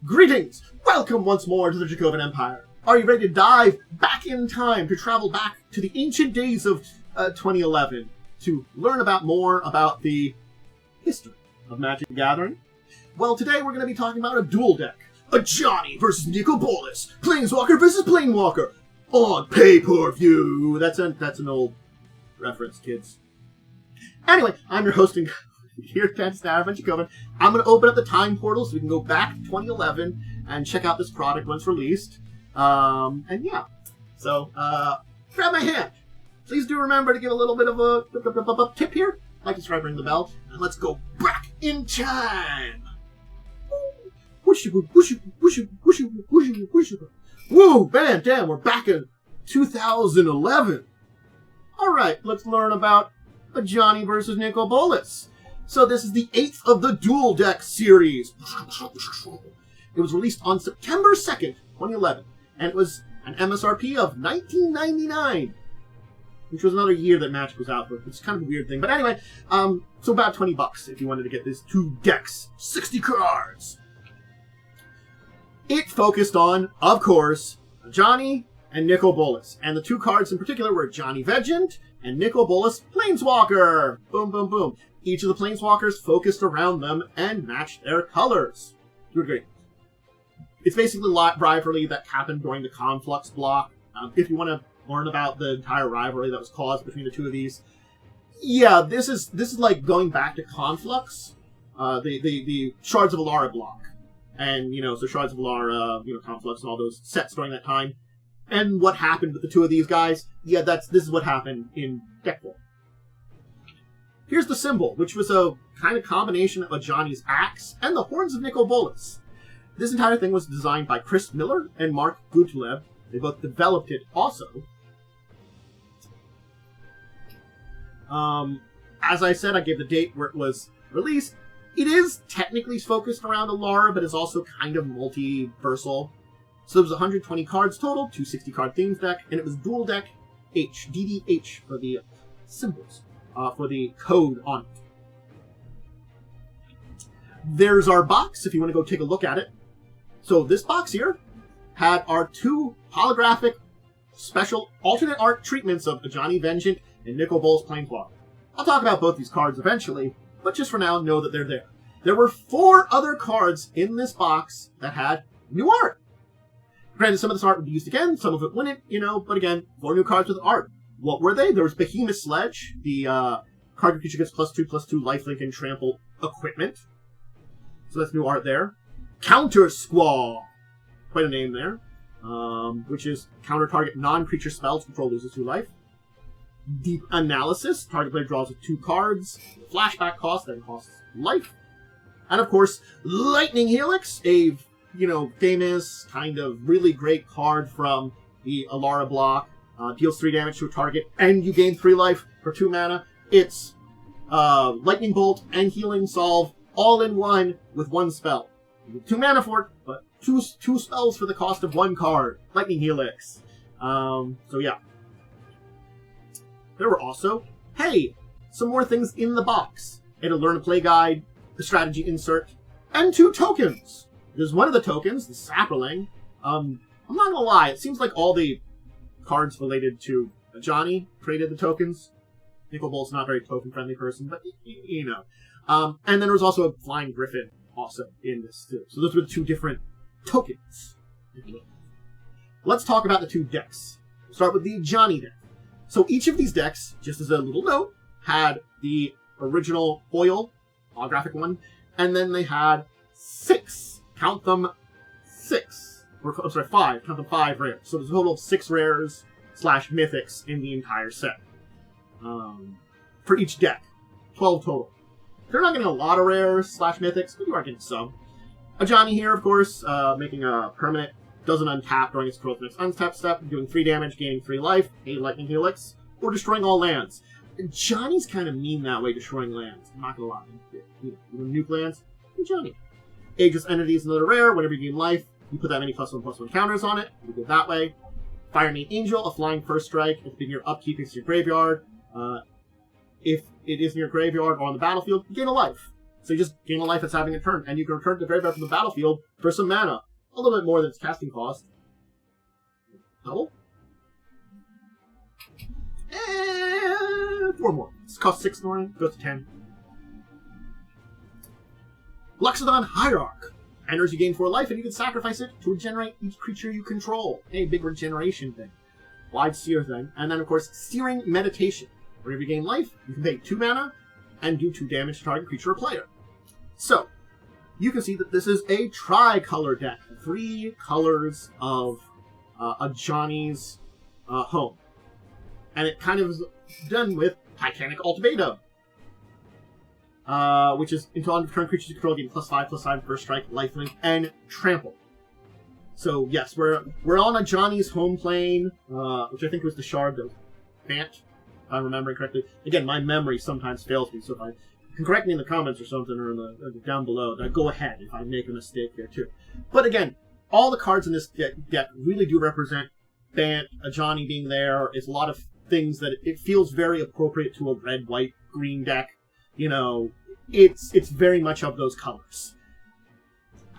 Greetings! Welcome once more to the Dracovin Empire. Are you ready to dive back in time to travel back to the ancient days of 2011 to learn more about the history of Magic the Gathering? Well, today we're going to be talking about a duel deck. Ajani versus Nicol Bolas. Planeswalker versus Planewalker. On pay-per-view. That's an old reference, kids. Anyway, I'm your host and here at Dracovin. I'm going to open up the time portal so we can go back to 2011 and check out this product once released. And yeah. So, grab my hand. Please do remember to give a little bit of a tip here. Like, subscribe, ring the bell, and let's go back in time. Whoa, man, damn, we're back in 2011. Alright, let's learn about Ajani versus Nicol Bolas. So this is the 8th of the Duel Deck series. It was released on September 2nd, 2011, and it was an MSRP of $19.99, which was another year that Magic was out for. It's kind of a weird thing. But anyway, so about $20 if you wanted to get these two decks. 60 cards. It focused on, of course, Ajani and Nicol Bolas. And the two cards in particular were Ajani Deck and Nicol Bolas Planeswalker. Boom, boom, boom. Each of the Planeswalkers focused around them and matched their colors. To a degree. It's basically rivalry that happened during the Conflux block. If you want to learn about the entire rivalry that was caused between the two of these, yeah, this is like going back to Conflux, the Shards of Alara block. And, so Shards of Alara, Conflux and all those sets during that time. And what happened with the two of these guys, yeah, this is what happened in deck form. Here's the symbol, which was a kind of combination of Ajani's axe and the horns of Nicol Bolas. This entire thing was designed by Chris Miller and Mark Gottlieb. They both developed it also. As I said, I gave the date where it was released. It is technically focused around Alara, but is also kind of multiversal. So there was 120 cards total, 260 card themes deck, and it was Duel Deck H, DDH for the symbols, for the code on it. There's our box, if you want to go take a look at it. So this box here had our two holographic special alternate art treatments of Ajani Deck and Nicol Bolas Planeswalker. I'll talk about both these cards eventually, but just for now, know that they're there. There were 4 other cards in this box that had new art. Granted, some of this art would be used again, some of it wouldn't, but again, 4 new cards with art. What were they? There was Behemoth Sledge, the card creature gets +2/+2 lifelink and trample equipment. So that's new art there. Counter Squall, quite a name there, which is counter target non-creature spells, control loses 2 life. Deep Analysis, target player draws with 2 cards. Flashback cost, then costs life. And of course, Lightning Helix, a famous, kind of really great card from the Alara block. Deals 3 damage to a target, and you gain 3 life for 2 mana. It's Lightning Bolt and Healing Solve all in one with 1 spell. You get 2 mana for it, but two spells for the cost of 1 card. Lightning Helix. So yeah. There were also, some more things in the box. It had a learn to play guide, a strategy insert, and 2 tokens. There's one of the tokens, the Saproling. I'm not gonna lie, it seems like all the cards related to Ajani created the tokens. Nicol Bolas not a very token-friendly person, but and then there was also a Flying Griffin also in this too. So those were the 2 different tokens. Let's talk about the 2 decks. We'll start with the Ajani deck. So each of these decks, just as a little note, had the original foil, holographic one, and then they had 6. Count them 6. Or, sorry, 5. Count them 5 rares. So there's a total of 6 rares / mythics in the entire set. For each deck. 12 total. They're not getting a lot of rares / mythics, but you are getting some. Ajani here, of course, making a permanent. Doesn't untap during its growth next untap step, doing 3 damage, gaining 3 life, a Lightning Helix, or destroying all lands. Ajani's kind of mean that way, destroying lands. I'm not gonna lie. Nuke lands, Ajani. Ageless Entity is another rare. Whenever you gain life, you put that many +1/+1 counters on it. You go that way. Fire Mate Angel, a flying first strike. At the beginning of your upkeep, it's your graveyard. If it is in your graveyard or on the battlefield, you gain a life. So you just gain a life that's having a turn, and you can return to the graveyard from the battlefield for some mana. A little bit more than its casting cost. Double? And 4 more. This costs 6 more, goes to 10. Luxodon Hierarch. Enters, you gain 4 life, and you can sacrifice it to regenerate each creature you control. A big regeneration thing. Wide seer thing. And then, of course, Searing Meditation. Whenever you gain life, you can pay 2 mana and do 2 damage to target creature or player. So, you can see that this is a tri-color deck. 3 colors of Ajani's home. And it kind of is done with Titanic Ultimatum. Which is until end of turn, creatures you control gain +5/+5 first strike, lifelink, and trample. So yes, we're on Ajani's home plane, which I think was the shard that Bant, if I'm remembering correctly. Again, my memory sometimes fails me, so if I you can correct me in the comments or something, or in the down below, go ahead if I make a mistake here too. But again, all the cards in this deck really do represent Bant, Ajani being there. It's a lot of things that it feels very appropriate to a red, white, green deck. You know, it's very much of those colors.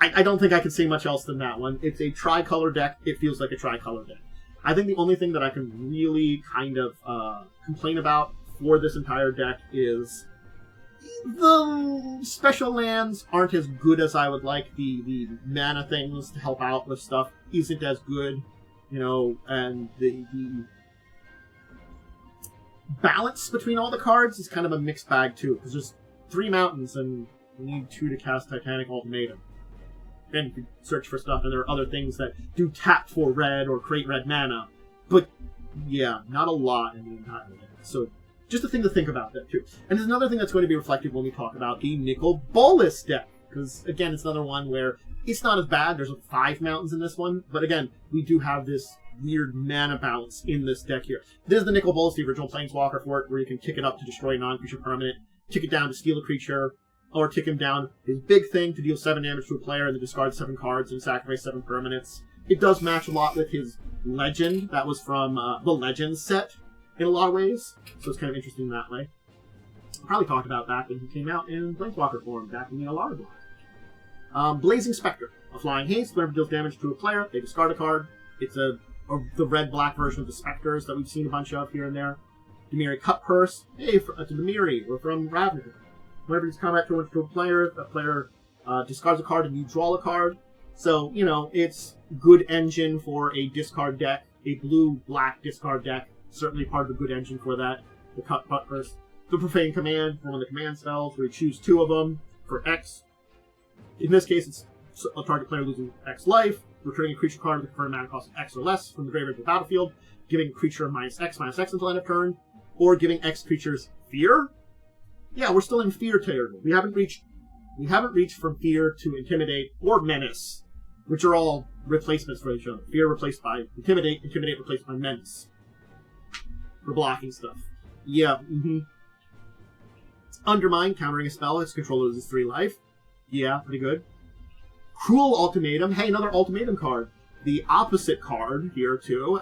I don't think I can say much else than that one. It's a tri-color deck. It feels like a tri-color deck. I think the only thing that I can really kind of complain about for this entire deck is the special lands aren't as good as I would like. The mana things to help out with stuff isn't as good, you know, and the balance between all the cards is kind of a mixed bag too, because there's 3 mountains and you need 2 to cast Titanic Ultimatum. Then you can search for stuff, and there are other things that do tap for red or create red mana, but yeah, not a lot in the entire deck. So just a thing to think about that too. And there's another thing that's going to be reflected when we talk about the Nicol Bolas deck, because again, it's another one where it's not as bad. There's 5 mountains in this one, but again, we do have this weird mana balance in this deck here. This is the Nicol Bolas, the original Planeswalker for it, where you can kick it up to destroy a non-creature permanent, kick it down to steal a creature, or kick him down. His big thing to deal 7 damage to a player and then discard 7 cards and sacrifice 7 permanents. It does match a lot with his Legend. That was from the Legends set in a lot of ways, so it's kind of interesting that way. I'll probably talk about that when he came out in Planeswalker form back in the Olirant block. Blazing Spectre. A flying haste. Whenever it deals damage to a player, they discard a card. It's the red-black version of the Spectres that we've seen a bunch of here and there. Dimiri Cut Purse. Hey, it's a Dimiri. We're from Ravnica. Whenever it's combat to a player, that player discards a card and you draw a card. So, you know, it's good engine for a discard deck, a blue-black discard deck. Certainly part of a good engine for that. The Cut Purse. The Profane Command, one of the command spells, where you choose 2 of them for X. In this case, it's a target player losing X life, returning a creature card with a confirmed mana cost of X or less from the graveyard to the battlefield, giving a creature -X until end of turn, or giving X creatures fear. Yeah, we're still in fear territory. We haven't reached from fear to intimidate or menace, which are all replacements for each other. Fear replaced by intimidate replaced by menace. For blocking stuff. Yeah, Undermine, countering a spell, its controller loses 3 life. Yeah, pretty good. Cruel Ultimatum. Hey, another Ultimatum card. The opposite card here, too.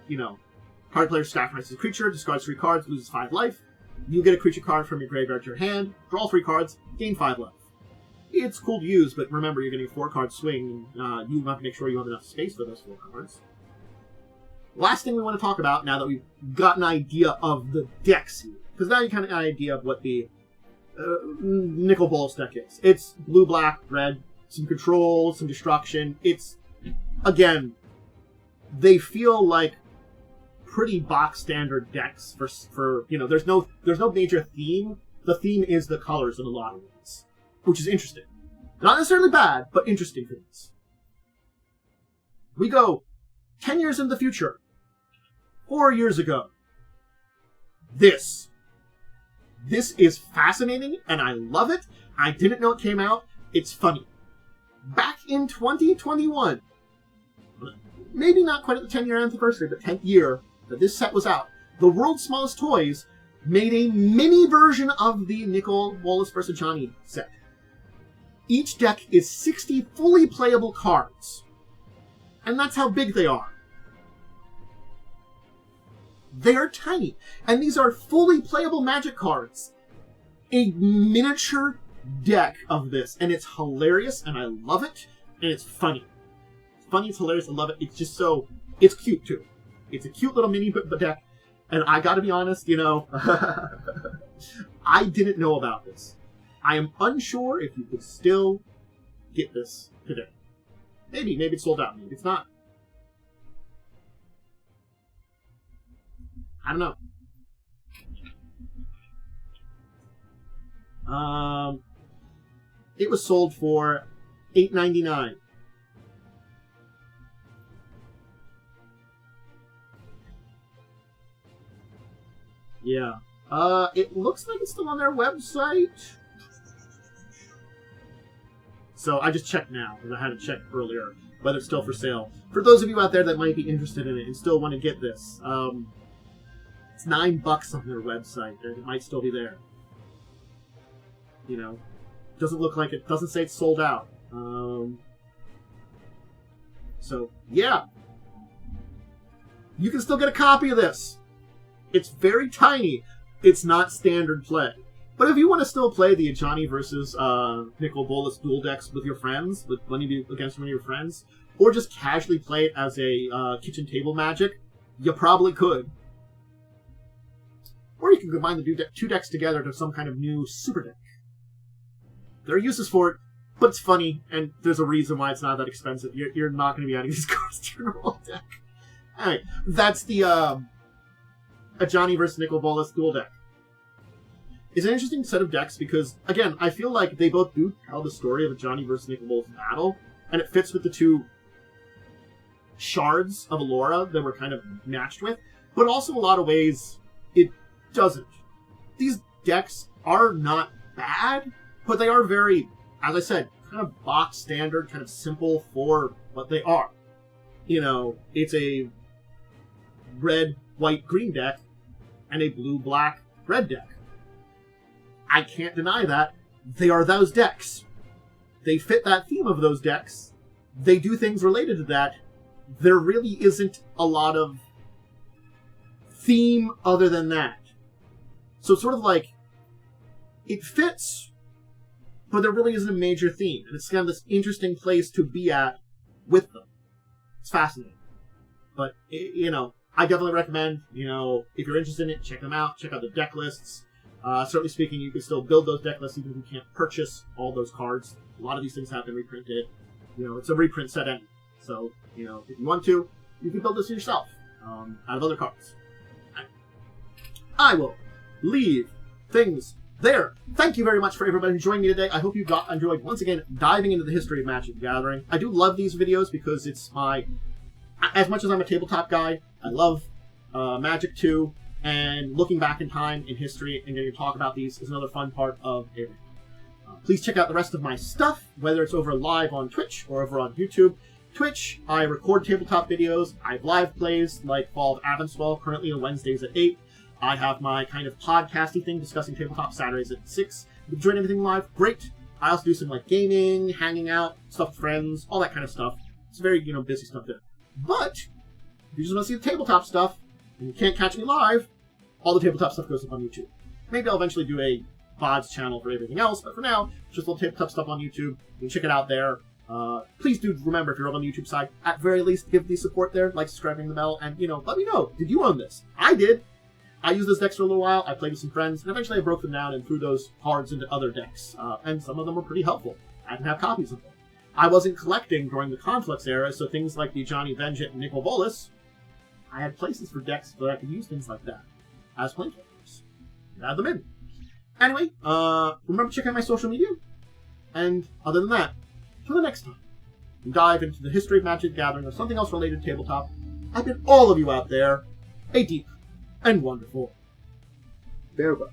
You know, card player sacrifices a creature, discards 3 cards, loses 5 life. You get a creature card from your graveyard to your hand, draw 3 cards, gain 5 life. It's cool to use, but remember, you're getting a 4-card swing, and you have to make sure you have enough space for those 4 cards. Last thing we want to talk about, now that we've got an idea of the decks here, because now you kind of have an idea of what the Nicol Bolas deck is. It's blue, black, red, some control, some destruction. It's, again, they feel like pretty box standard decks for you know, there's no major theme. The theme is the colors in a lot of ways, which is interesting. Not necessarily bad, but interesting for this. We go 10 years in the future. 4 years ago. This is fascinating, and I love it. I didn't know it came out. It's funny. Back in 2021, maybe not quite at the 10-year anniversary, but 10th year that this set was out, the World's Smallest Toys made a mini version of the Nicol Bolas vs. Ajani set. Each deck is 60 fully playable cards. And that's how big they are. They are tiny. And these are fully playable Magic cards. A miniature deck of this, and it's hilarious, and I love it, and it's funny. It's funny, it's hilarious, I love it. It's just so... It's cute, too. It's a cute little mini deck, and I gotta be honest, you know, I didn't know about this. I am unsure if you could still get this today. Maybe it's sold out, maybe it's not. I don't know. It was sold for $8.99. Yeah. It looks like it's still on their website. So I just checked now, because I had to check earlier whether it's still for sale. For those of you out there that might be interested in it and still want to get this, it's $9 on their website, and it might still be there. You know, doesn't look like it. Doesn't say it's sold out. So yeah, you can still get a copy of this. It's very tiny. It's not standard play. But if you want to still play the Ajani versus Nicol Bolas duel decks with your friends, with one of you against one of your friends, or just casually play it as a kitchen table Magic, you probably could. Or you can combine the two decks together to some kind of new super deck. There are uses for it, but it's funny, and there's a reason why it's not that expensive. You're not going to be adding these cards to your normal deck. Alright, that's the Ajani versus Nicol Bolas duel deck. It's an interesting set of decks because, again, I feel like they both do tell the story of Ajani versus Nicol Bolas battle, and it fits with the two shards of Allura that we're kind of matched with, but also in a lot of ways, it doesn't. These decks are not bad, but they are very, as I said, kind of box standard, kind of simple for what they are. You know, it's a red, white, green deck and a blue, black, red deck. I can't deny that. They are those decks. They fit that theme of those decks. They do things related to that. There really isn't a lot of theme other than that. So it's sort of like, it fits, but there really isn't a major theme. And it's kind of this interesting place to be at with them. It's fascinating. But, you know, I definitely recommend, you know, if you're interested in it, check them out. Check out the deck lists. Certainly speaking, you can still build those deck lists even if you can't purchase all those cards. A lot of these things have been reprinted. You know, it's a reprint set anyway. So, you know, if you want to, you can build this yourself out of other cards. I will leave things there. Thank you very much for everybody joining me today. I hope you enjoyed, once again, diving into the history of Magic the Gathering. I do love these videos because it's my... As much as I'm a tabletop guy, I love Magic too, and looking back in time in history and getting to talk about these is another fun part of everything. Please check out the rest of my stuff, whether it's over live on Twitch or over on YouTube. Twitch, I record tabletop videos. I have live plays like Fall of Avonswell, currently on Wednesdays at 8. I have my kind of podcasty thing discussing tabletop Saturdays at 6. If you enjoy everything live, great. I also do some like gaming, hanging out, stuff with friends, all that kind of stuff. It's very, you know, busy stuff there. But if you just want to see the tabletop stuff and you can't catch me live, all the tabletop stuff goes up on YouTube. Maybe I'll eventually do a VODs channel for everything else, but for now, just a little tabletop stuff on YouTube. You can check it out there. Please do remember, if you're on the YouTube side, at very least, give the support there, like subscribing the bell, and, you know, let me know. Did you own this? I did. I used this decks for a little while. I played with some friends, and eventually I broke them down and threw those cards into other decks. And some of them were pretty helpful. I didn't have copies of them. I wasn't collecting during the Conflux era, so things like the Ajani Deck and Nicol Bolas, I had places for decks that I could use things like that as planeswalkers. Add them in. Anyway, remember to check out my social media. And other than that, till the next time, we dive into the history of Magic the Gathering or something else related to tabletop. I bid all of you out there a deep and wonderful farewell.